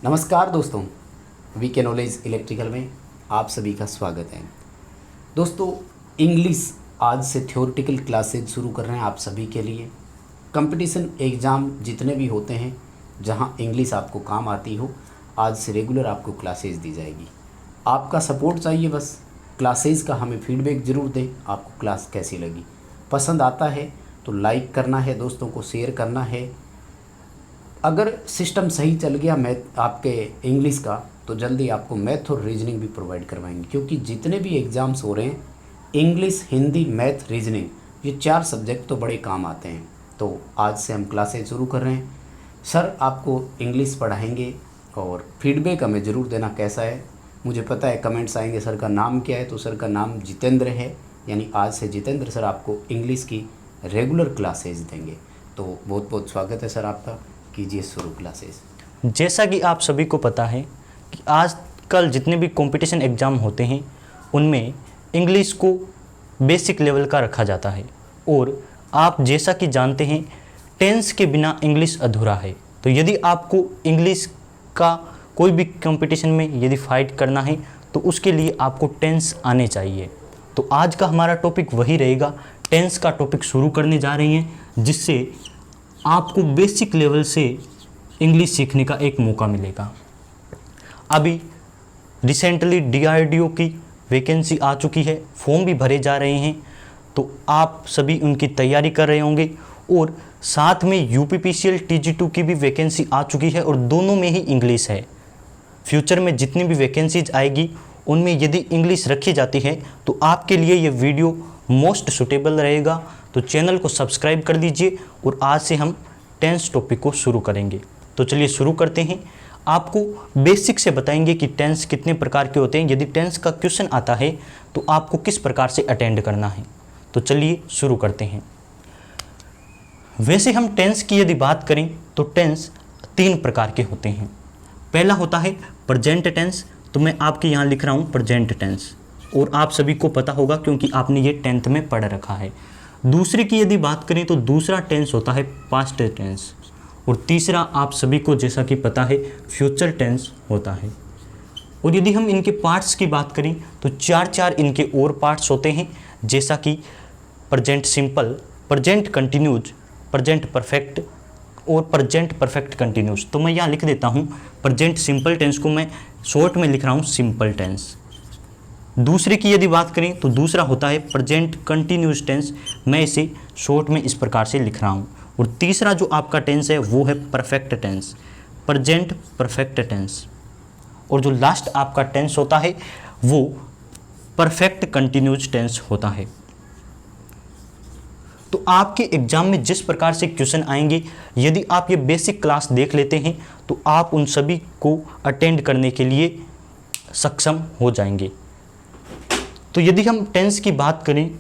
नमस्कार दोस्तों, वी के नॉलेज इलेक्ट्रिकल में आप सभी का स्वागत है। दोस्तों, इंग्लिश आज से थ्योरेटिकल क्लासेज शुरू कर रहे हैं आप सभी के लिए। कंपटीशन एग्ज़ाम जितने भी होते हैं जहां इंग्लिश आपको काम आती हो, आज से रेगुलर आपको क्लासेज दी जाएगी। आपका सपोर्ट चाहिए बस। क्लासेज का हमें फीडबैक ज़रूर दें, आपको क्लास कैसी लगी। पसंद आता है तो लाइक करना है, दोस्तों को शेयर करना है। अगर सिस्टम सही चल गया मैथ आपके इंग्लिश का, तो जल्दी आपको मैथ और रीजनिंग भी प्रोवाइड करवाएंगे, क्योंकि जितने भी एग्ज़ाम्स हो रहे हैं इंग्लिश, हिंदी, मैथ, रीजनिंग, ये 4 सब्जेक्ट तो बड़े काम आते हैं। तो आज से हम क्लासेज शुरू कर रहे हैं। सर आपको इंग्लिश पढ़ाएंगे और फीडबैक हमें ज़रूर देना कैसा है। मुझे पता है कमेंट्स आएंगे सर का नाम क्या है, तो सर का नाम जितेंद्र है, यानी आज से जितेंद्र सर आपको इंग्लिश की रेगुलर क्लासेज देंगे। तो बहुत बहुत स्वागत है सर आपका, कीजिए शुरू क्लासेस। जैसा कि आप सभी को पता है कि आजकल जितने भी कंपटीशन एग्ज़ाम होते हैं उनमें इंग्लिश को बेसिक लेवल का रखा जाता है, और आप जैसा कि जानते हैं टेंस के बिना इंग्लिश अधूरा है। तो यदि आपको इंग्लिश का कोई भी कंपटीशन में यदि फाइट करना है तो उसके लिए आपको टेंस आने चाहिए। तो आज का हमारा टॉपिक वही रहेगा, टेंस का टॉपिक शुरू करने जा रहे हैं, जिससे आपको बेसिक लेवल से इंग्लिश सीखने का एक मौका मिलेगा। अभी रिसेंटली DRDO की वैकेंसी आ चुकी है, फॉर्म भी भरे जा रहे हैं, तो आप सभी उनकी तैयारी कर रहे होंगे। और साथ में UPPCL TG2 की भी वैकेंसी आ चुकी है, और दोनों में ही इंग्लिश है। फ्यूचर में जितनी भी वैकेंसीज आएगी उनमें यदि इंग्लिश रखी जाती है तो आपके लिए ये वीडियो मोस्ट सुटेबल रहेगा। तो चैनल को सब्सक्राइब कर दीजिए, और आज से हम टेंस टॉपिक को शुरू करेंगे। तो चलिए शुरू करते हैं। आपको बेसिक से बताएंगे कि टेंस कितने प्रकार के होते हैं, यदि टेंस का क्वेश्चन आता है तो आपको किस प्रकार से अटेंड करना है। तो चलिए शुरू करते हैं। वैसे हम टेंस की यदि बात करें तो टेंस 3 प्रकार के होते हैं। पहला होता है प्रेजेंट टेंस, तो मैं आपके यहाँ लिख रहा हूँ प्रेजेंट टेंस, और आप सभी को पता होगा क्योंकि आपने ये 10th में पढ़ रखा है। दूसरे की यदि बात करें तो दूसरा टेंस होता है पास्ट टेंस, और तीसरा आप सभी को जैसा कि पता है फ्यूचर टेंस होता है। और यदि हम इनके पार्ट्स की बात करें तो 4 इनके और पार्ट्स होते हैं, जैसा कि present simple, present continues, present perfect और प्रेजेंट परफेक्ट कंटिन्यूस। तो मैं यहाँ लिख देता हूँ प्रेजेंट सिंपल टेंस को मैं शॉर्ट में लिख रहा हूँ सिंपल टेंस। दूसरे की यदि बात करें तो दूसरा होता है प्रेजेंट कंटिन्यूस टेंस, मैं इसे शॉर्ट में इस प्रकार से लिख रहा हूँ। और तीसरा जो आपका टेंस है वो है perfect tense, present perfect tense. और जो लास्ट आपका टेंस होता है वो परफेक्ट कंटिन्यूस टेंस होता है। तो आपके एग्जाम में जिस प्रकार से क्वेश्चन आएंगे, यदि आप ये बेसिक क्लास देख लेते हैं तो आप उन सभी को अटेंड करने के लिए सक्षम हो जाएंगे। तो यदि हम टेंस की बात करें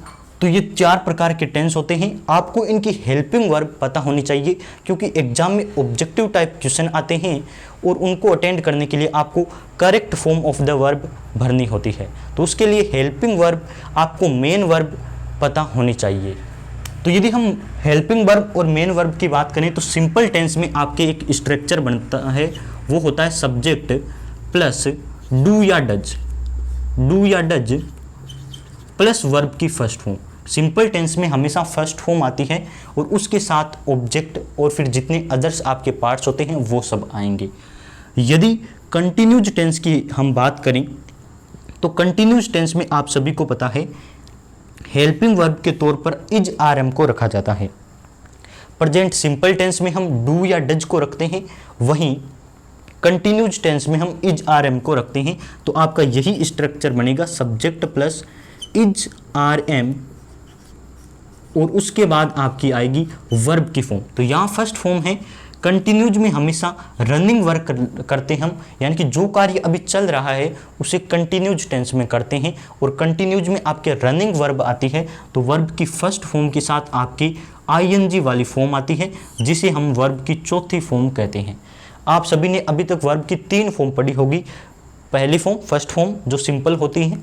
तो ये 4 प्रकार के टेंस होते हैं। आपको इनकी हेल्पिंग वर्ब पता होनी चाहिए, क्योंकि एग्जाम में ऑब्जेक्टिव टाइप क्वेश्चन आते हैं और उनको अटेंड करने के लिए आपको correct form of the verb भरनी होती है। तो उसके लिए हेल्पिंग वर्ब, आपको मेन वर्ब पता होनी चाहिए। तो यदि हम हेल्पिंग वर्ब और मेन वर्ब की बात करें तो सिंपल टेंस में आपके एक स्ट्रक्चर बनता है, वो होता है सब्जेक्ट प्लस डू या डज, डू या डज प्लस वर्ब की फर्स्ट फॉर्म। सिंपल टेंस में हमेशा फर्स्ट फॉर्म आती है और उसके साथ ऑब्जेक्ट और फिर जितने अदर्स आपके पार्ट्स होते हैं वो सब आएंगे। यदि कंटिन्यूज टेंस की हम बात करें तो कंटिन्यूज टेंस में आप सभी को पता है हेल्पिंग वर्ब के तौर पर इज आर एम को रखा जाता है। प्रेजेंट सिंपल टेंस में हम डू या डज को रखते हैं, वहीं कंटिन्यूज टेंस में हम इज आर एम को रखते हैं। तो आपका यही स्ट्रक्चर बनेगा subject plus is are am, और उसके बाद आपकी आएगी वर्ब की फॉर्म। तो यहाँ फर्स्ट फॉर्म है। कंटिन्यूज में हमेशा रनिंग वर्क करते हम, यानी कि जो कार्य अभी चल रहा है उसे कंटिन्यूज टेंस में करते हैं, और कंटिन्यूज में आपके रनिंग वर्ब आती है तो वर्ब की फर्स्ट फॉर्म के साथ आपकी ING वाली फॉर्म आती है, जिसे हम वर्ब की चौथी फॉर्म कहते हैं। आप सभी ने अभी तक वर्ब की 3 फॉर्म पढ़ी होगी। पहली फॉर्म फर्स्ट फॉर्म जो सिंपल होती है,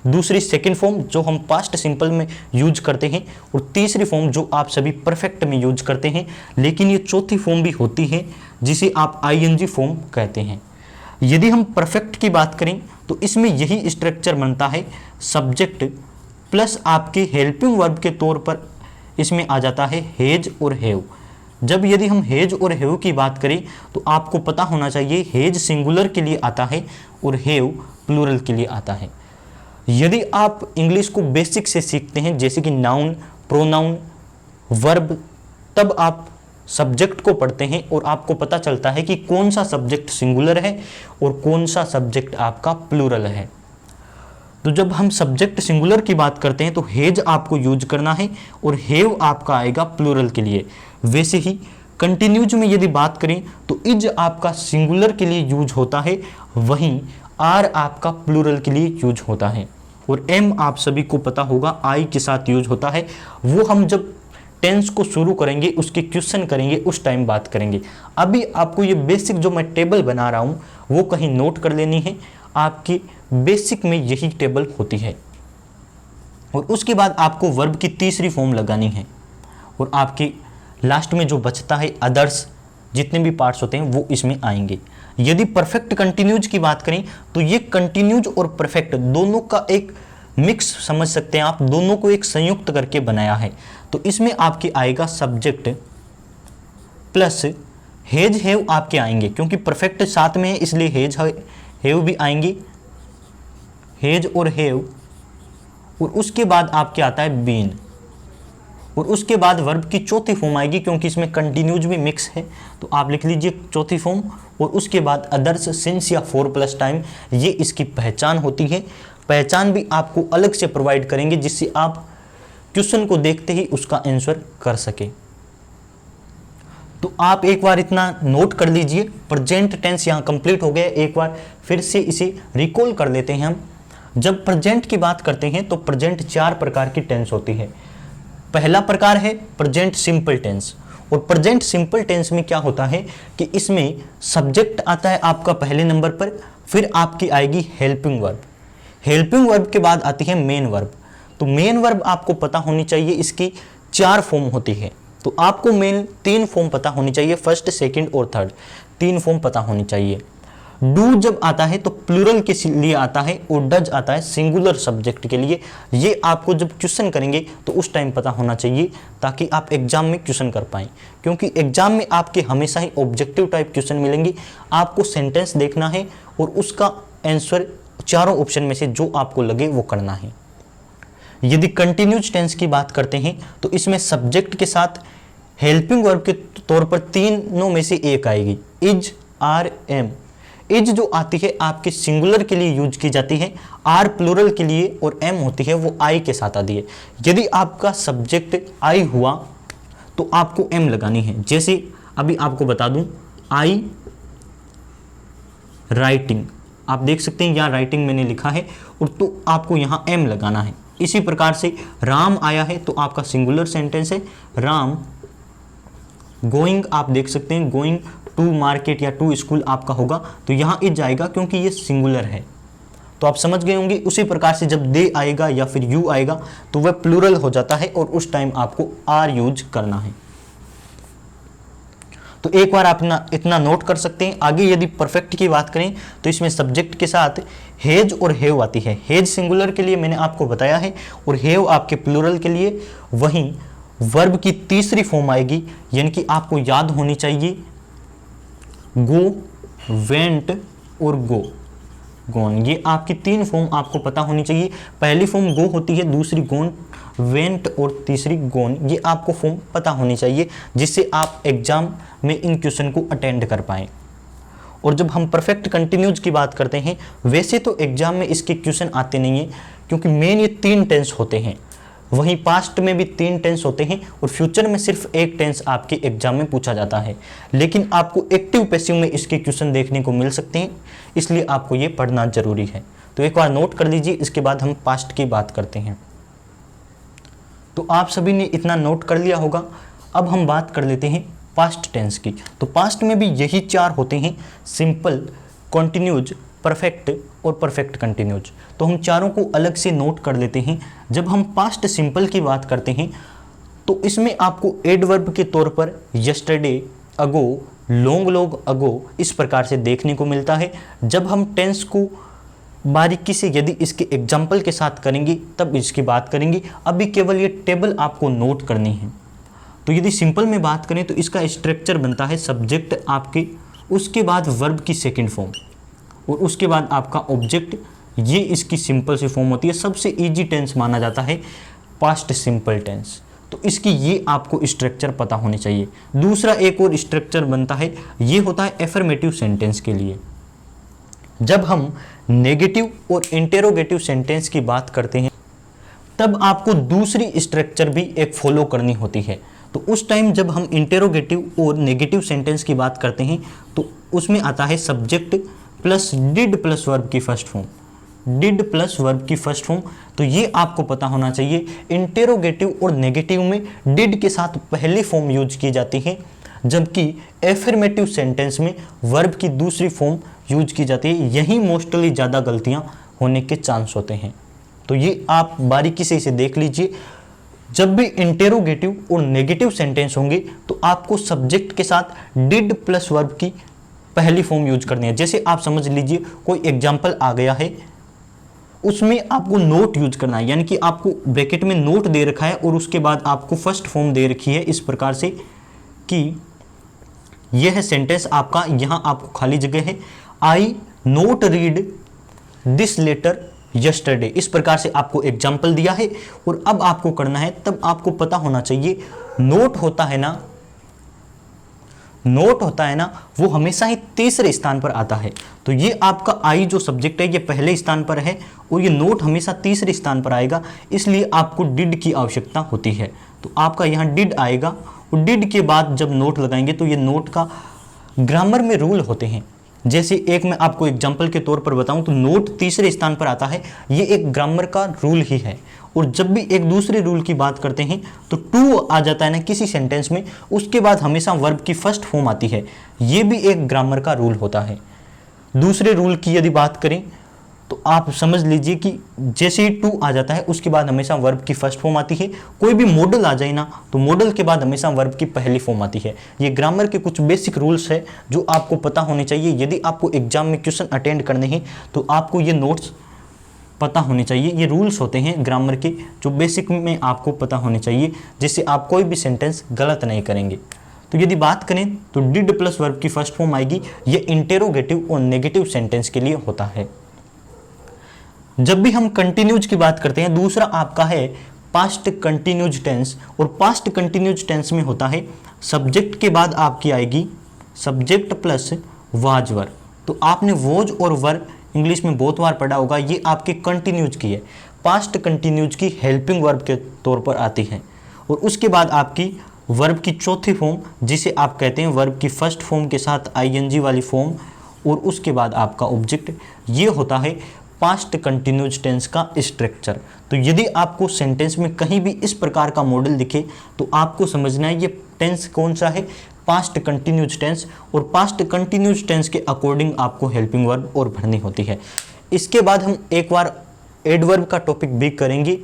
दूसरी सेकंड फॉर्म जो हम पास्ट सिंपल में यूज करते हैं, और तीसरी फॉर्म जो आप सभी परफेक्ट में यूज करते हैं। लेकिन ये चौथी फॉर्म भी होती है जिसे आप ING फॉर्म कहते हैं। यदि हम परफेक्ट की बात करें तो इसमें यही स्ट्रक्चर बनता है, सब्जेक्ट प्लस आपके हेल्पिंग वर्ब के तौर पर इसमें आ जाता है हेज और हैव। जब यदि हम हेज और हैव की बात करें तो आपको पता होना चाहिए हेज सिंगुलर के लिए आता है और हैव प्लूरल के लिए आता है। यदि आप इंग्लिश को बेसिक से सीखते हैं जैसे कि नाउन, प्रोनाउन, वर्ब, तब आप सब्जेक्ट को पढ़ते हैं और आपको पता चलता है कि कौन सा सब्जेक्ट सिंगुलर है और कौन सा सब्जेक्ट आपका प्लूरल है। तो जब हम सब्जेक्ट सिंगुलर की बात करते हैं तो हेज आपको यूज करना है और हैव आपका आएगा प्लूरल के लिए। वैसे ही कंटिन्यूज में यदि बात करें तो इज आपका सिंगुलर के लिए यूज होता है, वहीं आर आपका प्लूरल के लिए यूज होता है, और एम आप सभी को पता होगा आई के साथ यूज होता है। वो हम जब टेंस को शुरू करेंगे, उसके क्वेश्चन करेंगे, उस टाइम बात करेंगे। अभी आपको ये बेसिक जो मैं टेबल बना रहा हूँ वो कहीं नोट कर लेनी है। आपकी बेसिक में यही टेबल होती है और उसके बाद आपको वर्ब की तीसरी फॉर्म लगानी है और आपके लास्ट में जो बचता है अदर्स जितने भी पार्ट्स होते हैं वो इसमें आएंगे। यदि परफेक्ट कंटिन्यूज की बात करें तो ये कंटिन्यूज और परफेक्ट दोनों का एक मिक्स समझ सकते हैं आप, दोनों को एक संयुक्त करके बनाया है। तो इसमें आपके आएगा सब्जेक्ट प्लस हेज हैव आपके आएंगे, क्योंकि परफेक्ट साथ में है इसलिए हेज हैव भी आएंगी, हेज और हैव, और उसके बाद आपके आता है बीन, और उसके बाद वर्ब की चौथी फॉर्म आएगी, क्योंकि इसमें कंटिन्यूज भी मिक्स है तो आप लिख लीजिए चौथी फॉर्म, और उसके बाद अदर्स, सिंस या फोर प्लस टाइम। ये इसकी पहचान होती है। पहचान भी आपको अलग से प्रोवाइड करेंगे जिससे आप क्वेश्चन को देखते ही उसका आंसर कर सके। तो आप एक बार इतना नोट कर लीजिए। प्रेजेंट टेंस यहाँ कंप्लीट हो गया। एक बार फिर से इसे रिकॉल कर लेते हैं हम। जब प्रेजेंट की बात करते हैं तो प्रेजेंट 4 प्रकार की टेंस होती है। पहला प्रकार है प्रेजेंट सिंपल टेंस, और प्रेजेंट सिंपल टेंस में क्या होता है कि इसमें सब्जेक्ट आता है आपका पहले नंबर पर, फिर आपकी आएगी हेल्पिंग वर्ब, हेल्पिंग वर्ब के बाद आती है मेन वर्ब। तो मेन वर्ब आपको पता होनी चाहिए, इसकी 4 फॉर्म होती है। तो आपको मेन 3 फॉर्म पता होनी चाहिए, फर्स्ट, सेकंड और थर्ड, 3 फॉर्म पता होनी चाहिए। डू जब आता है तो प्लूरल के लिए आता है, और डज आता है सिंगुलर सब्जेक्ट के लिए। ये आपको जब क्वेश्चन करेंगे तो उस टाइम पता होना चाहिए, ताकि आप एग्जाम में क्वेश्चन कर पाएं, क्योंकि एग्जाम में आपके हमेशा ही ऑब्जेक्टिव टाइप क्वेश्चन मिलेंगे। आपको सेंटेंस देखना है और उसका आंसर चारों ऑप्शन में से जो आपको लगे वो करना है। यदि कंटिन्यूज टेंस की बात करते हैं तो इसमें सब्जेक्ट के साथ हेल्पिंग वर्ब के तौर पर तीनों में से एक आएगी, इज, आर, एम। इज जो आती है आपके सिंगुलर के लिए यूज की जाती है, आर प्लूरल के लिए, और एम होती है वो आई के साथ आती है। यदि आपका सब्जेक्ट आई हुआ तो आपको एम लगानी है। जैसे अभी आपको बता दूं, आई राइटिंग, आप देख सकते हैं यहाँ राइटिंग मैंने लिखा है, और तो आपको यहाँ एम लगाना है। इसी प्रकार से राम आया है तो आपका सिंगुलर सेंटेंस है राम। गोइंग आप देख सकते हैं, गोइंग टू मार्केट या टू स्कूल आपका होगा, तो यहाँ इज आएगा क्योंकि ये सिंगुलर है। तो आप समझ गए होंगे। उसी प्रकार से जब दे आएगा या फिर यू आएगा तो वह प्लूरल हो जाता है, और उस टाइम आपको आर यूज करना है। तो एक बार आप इतना नोट कर सकते हैं। आगे यदि परफेक्ट की बात करें तो इसमें सब्जेक्ट के साथ हेज और हैव आती है। हेज सिंगुलर के लिए मैंने आपको बताया है, और हैव आपके प्लूरल के लिए। वहीं वर्ब की तीसरी फॉर्म आएगी, यानी कि आपको याद होनी चाहिए गो, वेंट और गो, गोन। ये आपकी 3 फॉर्म आपको पता होनी चाहिए। पहली फॉर्म गो होती है, दूसरी गोन, वेंट और तीसरी गोन। ये आपको फॉर्म पता होनी चाहिए, जिससे आप एग्जाम में इन क्वेश्चन को अटेंड कर पाएँ। और जब हम परफेक्ट कंटिन्यूज की बात करते हैं, वैसे तो एग्जाम में इसके क्वेश्चन आते नहीं हैं, क्योंकि मेन ये 3 टेंस होते हैं। वहीं पास्ट में भी 3 टेंस होते हैं, और फ्यूचर में सिर्फ 1 टेंस आपके एग्जाम में पूछा जाता है। लेकिन आपको एक्टिव पैसिव में इसके क्वेश्चन देखने को मिल सकते हैं, इसलिए आपको ये पढ़ना जरूरी है। तो एक बार नोट कर लीजिए, इसके बाद हम पास्ट की बात करते हैं। तो आप सभी ने इतना नोट कर लिया होगा। अब हम बात कर लेते हैं पास्ट टेंस की। तो पास्ट में भी यही 4 होते हैं, सिंपल, कॉन्टिन्यूज, परफेक्ट और परफेक्ट कंटिन्यूज। तो हम चारों को अलग से नोट कर लेते हैं। जब हम पास्ट सिंपल की बात करते हैं तो इसमें आपको एडवर्ब के तौर पर यस्टरडे, अगो, लॉन्ग अगो इस प्रकार से देखने को मिलता है। जब हम टेंस को बारीकी से यदि इसके एग्जाम्पल के साथ करेंगे तब इसकी बात करेंगे। अभी केवल ये टेबल आपको नोट करनी है। तो यदि सिंपल में बात करें तो इसका स्ट्रक्चर बनता है सब्जेक्ट आपके, उसके बाद वर्ब की सेकंड फॉर्म और उसके बाद आपका ऑब्जेक्ट। ये इसकी सिंपल सी फॉर्म होती है। सबसे इजी टेंस माना जाता है पास्ट सिंपल टेंस। तो इसकी ये आपको स्ट्रक्चर पता होनी चाहिए। दूसरा एक और स्ट्रक्चर बनता है, ये होता है एफर्मेटिव सेंटेंस के लिए। जब हम नेगेटिव और इंटेरोगेटिव सेंटेंस की बात करते हैं तब आपको दूसरी स्ट्रक्चर भी एक फॉलो करनी होती है। तो उस टाइम जब हम इंटेरोगेटिव और नेगेटिव सेंटेंस की बात करते हैं तो उसमें आता है subject plus did plus verb की first form, did plus verb की फर्स्ट फॉर्म। तो ये आपको पता होना चाहिए। इंटेरोगेटिव और नेगेटिव में डिड के साथ पहली फॉर्म यूज की जाती है, जबकि एफर्मेटिव सेंटेंस में वर्ब की दूसरी फॉर्म यूज की जाती है। यही मोस्टली ज़्यादा गलतियां होने के चांस होते हैं। तो ये आप बारीकी से इसे देख लीजिए। जब भी इंटेरोगेटिव और नेगेटिव सेंटेंस होंगे तो आपको सब्जेक्ट के साथ डिड प्लस वर्ब की पहली फॉर्म यूज करनी है। जैसे आप समझ लीजिए कोई एग्जाम्पल आ गया है, उसमें आपको नोट यूज करना है, यानी कि आपको ब्रैकेट में नोट दे रखा है और उसके बाद आपको फर्स्ट फॉर्म दे रखी है इस प्रकार से कि यह है सेंटेंस आपका। यहां आपको खाली जगह है, I not read this letter yesterday. इस प्रकार से आपको एग्जाम्पल दिया है और अब आपको करना है, तब आपको पता होना चाहिए नोट होता है ना, नोट होता है ना, वो हमेशा ही तीसरे स्थान पर आता है। तो ये आपका आई जो सब्जेक्ट है ये पहले स्थान पर है और ये नोट हमेशा तीसरे स्थान पर आएगा, इसलिए आपको डिड की आवश्यकता होती है। तो आपका यहाँ डिड आएगा और डिड के बाद जब नोट लगाएंगे तो ये नोट का ग्रामर में रूल होते हैं। जैसे एक मैं आपको एग्जाम्पल के तौर पर बताऊं तो नोट तीसरे स्थान पर आता है, ये एक ग्रामर का रूल ही है। और जब भी एक दूसरे रूल की बात करते हैं तो टू आ जाता है ना किसी सेंटेंस में, उसके बाद हमेशा वर्ब की फर्स्ट फॉर्म आती है। ये भी एक ग्रामर का रूल होता है। दूसरे रूल की यदि बात करें तो आप समझ लीजिए कि जैसे ही टू आ जाता है उसके बाद हमेशा वर्ब की फर्स्ट फॉर्म आती है। कोई भी मॉडल आ जाए ना तो मॉडल के बाद हमेशा वर्ब की पहली फॉर्म आती है। ये ग्रामर के कुछ बेसिक रूल्स है जो आपको पता होने चाहिए। यदि आपको एग्जाम में क्वेश्चन अटेंड करने हैं तो आपको ये नोट्स पता होने चाहिए। ये रूल्स होते हैं ग्रामर के जो बेसिक में आपको पता होने चाहिए, जिससे आप कोई भी सेंटेंस गलत नहीं करेंगे। तो यदि बात करें तो डिड प्लस वर्ब की फर्स्ट फॉर्म आएगी। ये इंटेरोगेटिव और नेगेटिव सेंटेंस के लिए होता है। जब भी हम कंटिन्यूज की बात करते हैं, दूसरा आपका है पास्ट कंटिन्यूज टेंस। और पास्ट कंटिन्यूज टेंस में होता है सब्जेक्ट के बाद आपकी आएगी सब्जेक्ट प्लस वाज वर। तो आपने वोज और वर इंग्लिश में बहुत बार पढ़ा होगा। ये आपके कंटिन्यूज की है, पास्ट कंटिन्यूज की हेल्पिंग वर्ब के तौर पर आती है। और उसके बाद आपकी वर्ब की चौथी फॉर्म, जिसे आप कहते हैं वर्ब की फर्स्ट फॉर्म के साथ आईएनजी वाली फॉर्म, और उसके बाद आपका ऑब्जेक्ट। ये होता है पास्ट कंटिन्यूज टेंस का स्ट्रक्चर। तो यदि आपको सेंटेंस में कहीं भी इस प्रकार का मॉडल दिखे तो आपको समझना है ये टेंस कौन सा है, पास्ट कंटिन्यूज टेंस। और पास्ट कंटिन्यूज टेंस के अकॉर्डिंग आपको हेल्पिंग वर्ब और भरनी होती है। इसके बाद हम एक बार एडवर्ब का टॉपिक भी करेंगे,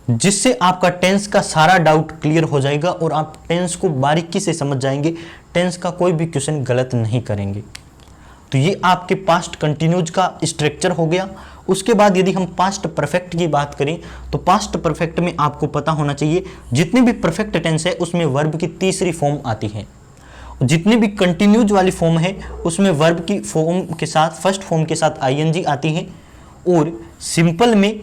जिससे आपका टेंस का सारा डाउट क्लियर हो जाएगा और आप टेंस को बारीकी से समझ जाएंगे, टेंस का कोई भी क्वेश्चन गलत नहीं करेंगे। तो ये आपके पास्ट कंटिन्यूज का स्ट्रक्चर हो गया। उसके बाद यदि हम पास्ट परफेक्ट की बात करें तो पास्ट परफेक्ट में आपको पता होना चाहिए जितने भी परफेक्ट टेंस है उसमें वर्ब की तीसरी फॉर्म आती है। जितनी भी कंटिन्यूज वाली फॉर्म है उसमें वर्ब की फॉर्म के साथ फर्स्ट फॉर्म के साथ आईएनजी आती है। और सिंपल में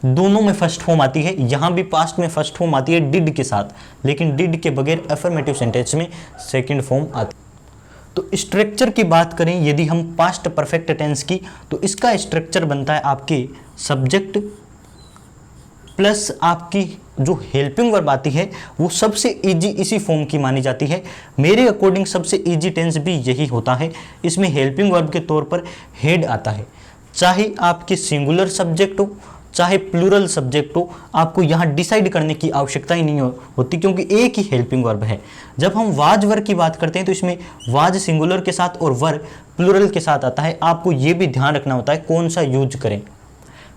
दोनों में फर्स्ट फॉर्म आती है। यहाँ भी पास्ट में फर्स्ट फॉर्म आती है डिड के साथ, लेकिन डिड के बगैर अफर्मेटिव सेंटेंस में सेकंड फॉर्म आती है। तो स्ट्रक्चर की बात करें यदि हम पास्ट परफेक्ट टेंस की, तो इसका स्ट्रक्चर बनता है आपके सब्जेक्ट प्लस आपकी जो हेल्पिंग वर्ब आती है वो सबसे इजी इसी फॉर्म की मानी जाती है। मेरे अकॉर्डिंग सबसे इजी टेंस भी यही होता है। इसमें हेल्पिंग वर्ब के तौर पर हेड आता है, चाहे आपके सिंगुलर सब्जेक्ट हो चाहे प्लूरल सब्जेक्ट हो, आपको यहाँ डिसाइड करने की आवश्यकता ही नहीं होती क्योंकि एक ही हेल्पिंग वर्ब है। जब हम वाज वर की बात करते हैं तो इसमें वाज सिंगुलर के साथ और वर प्लूरल के साथ आता है। आपको ये भी ध्यान रखना होता है कौन सा यूज करें।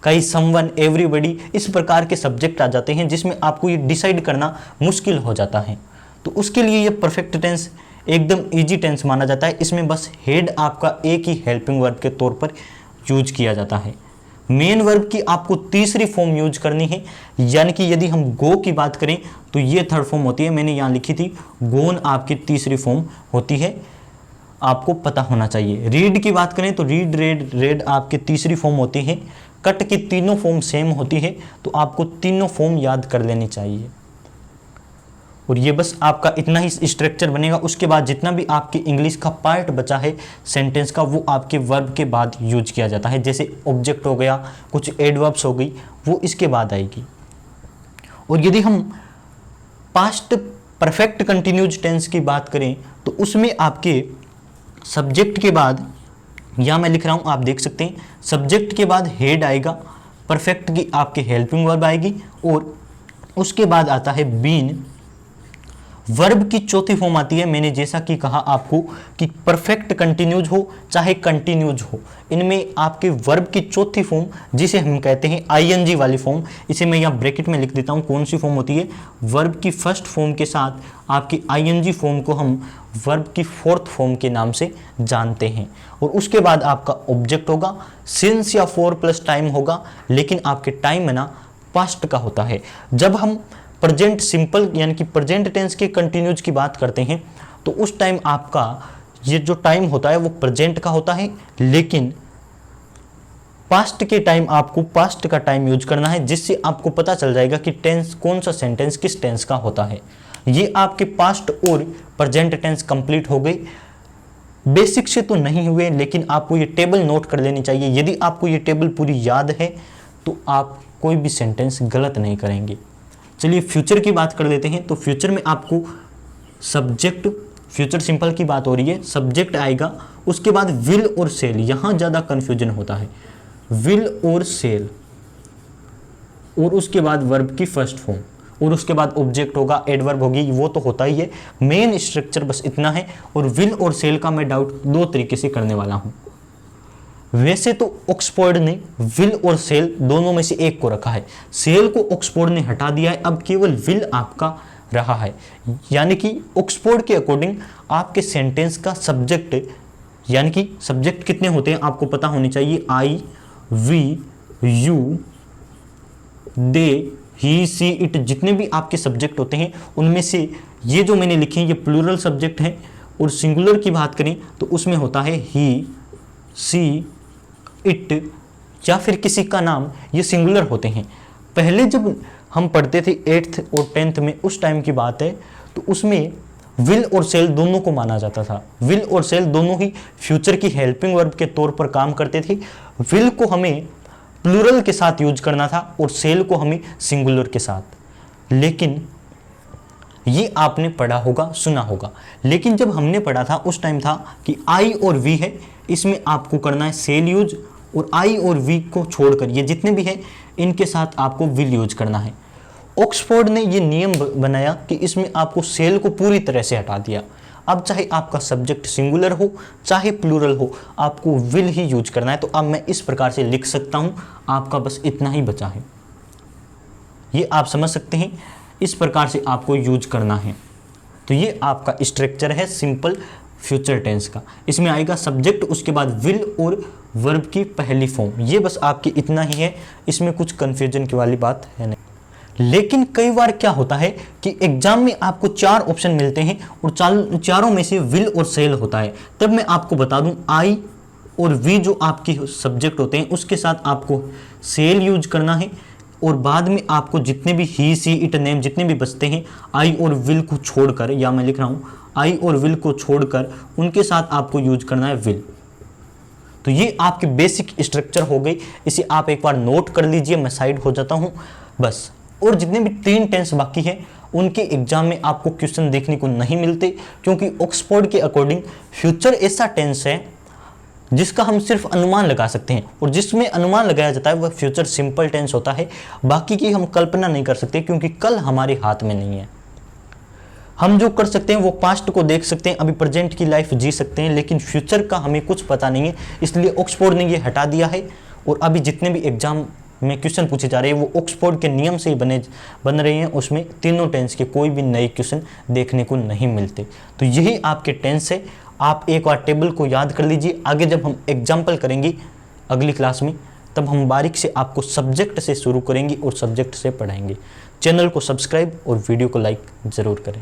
कई समवन, एवरीबडी इस प्रकार के सब्जेक्ट आ जाते हैं जिसमें आपको ये डिसाइड करना मुश्किल हो जाता है। तो उसके लिए ये परफेक्ट टेंस एकदम इजी टेंस माना जाता है। इसमें बस हेड आपका एक ही हेल्पिंग वर्ब के तौर पर यूज किया जाता है। मेन वर्ब की आपको तीसरी फॉर्म यूज करनी है, यानी कि यदि हम गो की बात करें तो ये थर्ड फॉर्म होती है, मैंने यहाँ लिखी थी, गोन आपकी तीसरी फॉर्म होती है, आपको पता होना चाहिए। रीड की बात करें तो रीड, रेड, रेड आपकी तीसरी फॉर्म होती है। कट की तीनों फॉर्म सेम होती है, तो आपको तीनों फॉर्म याद कर लेनी चाहिए। और ये बस आपका इतना ही स्ट्रक्चर बनेगा। उसके बाद जितना भी आपके इंग्लिश का पार्ट बचा है सेंटेंस का, वो आपके वर्ब के बाद यूज किया जाता है। जैसे ऑब्जेक्ट हो गया, कुछ एडवर्ब्स हो गई, वो इसके बाद आएगी। और यदि हम पास्ट परफेक्ट कंटिन्यूज टेंस की बात करें तो उसमें आपके सब्जेक्ट के बाद, या मैं लिख रहा हूं, आप देख सकते हैं, सब्जेक्ट के बाद हेड आएगा, परफेक्ट की आपके हेल्पिंग वर्ब आएगी, और उसके बाद आता है बीन। वर्ब की चौथी फॉर्म आती है, मैंने जैसा कि कहा आपको कि परफेक्ट कंटिन्यूज हो चाहे कंटिन्यूज हो, इनमें आपके वर्ब की चौथी फॉर्म जिसे हम कहते हैं आईएनजी वाली फॉर्म, इसे मैं यहाँ ब्रैकेट में लिख देता हूँ कौन सी फॉर्म होती है। वर्ब की फर्स्ट फॉर्म के साथ आपकी आईएनजी फॉर्म को हम वर्ब की फोर्थ फॉर्म के नाम से जानते हैं। और उसके बाद आपका ऑब्जेक्ट होगा, सिंस या फॉर प्लस टाइम होगा, लेकिन आपके टाइम है ना पास्ट का होता है। जब हम प्रेजेंट सिंपल यानी कि प्रेजेंट टेंस के कंटिन्यूज की बात करते हैं तो उस टाइम आपका ये जो टाइम होता है वो प्रेजेंट का होता है, लेकिन पास्ट के टाइम आपको पास्ट का टाइम यूज करना है, जिससे आपको पता चल जाएगा कि टेंस कौन सा सेंटेंस किस टेंस का होता है। ये आपके पास्ट और प्रेजेंट टेंस कंप्लीट हो गए। बेसिक से तो नहीं हुए, लेकिन आपको ये टेबल नोट कर लेनी चाहिए। यदि आपको ये टेबल पूरी याद है तो आप कोई भी सेंटेंस गलत नहीं करेंगे। चलिए फ्यूचर की बात कर लेते हैं। तो फ्यूचर में आपको सब्जेक्ट, फ्यूचर सिंपल की बात हो रही है, सब्जेक्ट आएगा, उसके बाद विल और सेल, यहां ज्यादा कंफ्यूजन होता है, विल और सेल, और उसके बाद वर्ब की फर्स्ट फॉर्म, और उसके बाद ऑब्जेक्ट होगा, एडवर्ब होगी, वो तो होता ही है। मेन स्ट्रक्चर बस इतना है। और विल और सेल का मैं डाउट दो तरीके से करने वाला हूं। वैसे तो ऑक्सफोर्ड ने विल और सेल दोनों में से एक को रखा है, सेल को ऑक्सफोर्ड ने हटा दिया है, अब केवल विल आपका रहा है। यानी कि ऑक्सफोर्ड के अकॉर्डिंग आपके सेंटेंस का सब्जेक्ट, यानी कि सब्जेक्ट कितने होते हैं आपको पता होनी चाहिए, I, we, you, they, he, she, it, जितने भी आपके सब्जेक्ट होते हैं उनमें से ये जो मैंने लिखे हैं ये प्लूरल सब्जेक्ट हैं। और सिंगुलर की बात करें तो उसमें होता है ही, सी, इट, या फिर किसी का नाम, ये सिंगुलर होते हैं। पहले जब हम पढ़ते थे 8th और 10th में, उस टाइम की बात है, तो उसमें विल और सेल दोनों को माना जाता था। विल और सेल दोनों ही फ्यूचर की हेल्पिंग वर्ब के तौर पर काम करते थे। विल को हमें प्लूरल के साथ यूज करना था और सेल को हमें सिंगुलर के साथ। लेकिन ये आपने पढ़ा होगा, सुना होगा, लेकिन जब हमने पढ़ा था उस टाइम था कि आई और वी है, इसमें आपको करना है सेल यूज, और आई और वी को छोड़कर ये जितने भी हैं इनके साथ आपको विल यूज करना है। ऑक्सफोर्ड ने ये नियम बनाया कि इसमें आपको सेल को पूरी तरह से हटा दिया। अब चाहे आपका सब्जेक्ट सिंगुलर हो चाहे प्लूरल हो, आपको विल ही यूज करना है। तो अब मैं इस प्रकार से लिख सकता हूं, आपका बस इतना ही बचा है, ये आप समझ सकते हैं, इस प्रकार से आपको यूज करना है। तो ये आपका स्ट्रक्चर है सिंपल फ्यूचर टेंस का। इसमें आएगा सब्जेक्ट, उसके बाद विल और वर्ब की पहली फॉर्म। ये बस आपकी इतना ही है, इसमें कुछ कंफ्यूजन की वाली बात है नहीं। लेकिन कई बार क्या होता है कि एग्जाम में आपको 4 ऑप्शन मिलते हैं और चारों में से विल और सेल होता है। तब मैं आपको बता दूं, आई और वी जो आपके सब्जेक्ट होते हैं उसके साथ आपको सेल यूज करना है, और बाद में आपको जितने भी ही, सी, इट, नेम जितने भी बचते हैं, आई और विल को छोड़कर, या मैं लिख रहा हूं आई और विल को छोड़कर, उनके साथ आपको यूज करना है विल। तो ये आपकी बेसिक स्ट्रक्चर हो गई, इसे आप एक बार नोट कर लीजिए, मैं साइड हो जाता हूं बस। और जितने भी 3 टेंस बाकी हैं उनके एग्जाम में आपको क्वेश्चन देखने को नहीं मिलते, क्योंकि ऑक्सफोर्ड के अकॉर्डिंग फ्यूचर ऐसा टेंस है जिसका हम सिर्फ अनुमान लगा सकते हैं, और जिसमें अनुमान लगाया जाता है वह फ्यूचर सिंपल टेंस होता है। बाकी की हम कल्पना नहीं कर सकते, क्योंकि कल हमारे हाथ में नहीं है। हम जो कर सकते हैं वो पास्ट को देख सकते हैं, अभी प्रेजेंट की लाइफ जी सकते हैं, लेकिन फ्यूचर का हमें कुछ पता नहीं है, इसलिए ऑक्सफोर्ड ने ये हटा दिया है। और अभी जितने भी एग्जाम में क्वेश्चन पूछे जा रहे हैं वो ऑक्सफोर्ड के नियम से ही बन रहे हैं, उसमें तीनों टेंस के कोई भी नए क्वेश्चन देखने को नहीं मिलते। तो यही आपके टेंस है। आप एक बार टेबल को याद कर लीजिए। आगे जब हम एग्जाम्पल करेंगे अगली क्लास में, तब हम बारीक से आपको सब्जेक्ट से शुरू करेंगे और सब्जेक्ट से पढ़ाएंगे। चैनल को सब्सक्राइब और वीडियो को लाइक ज़रूर करें।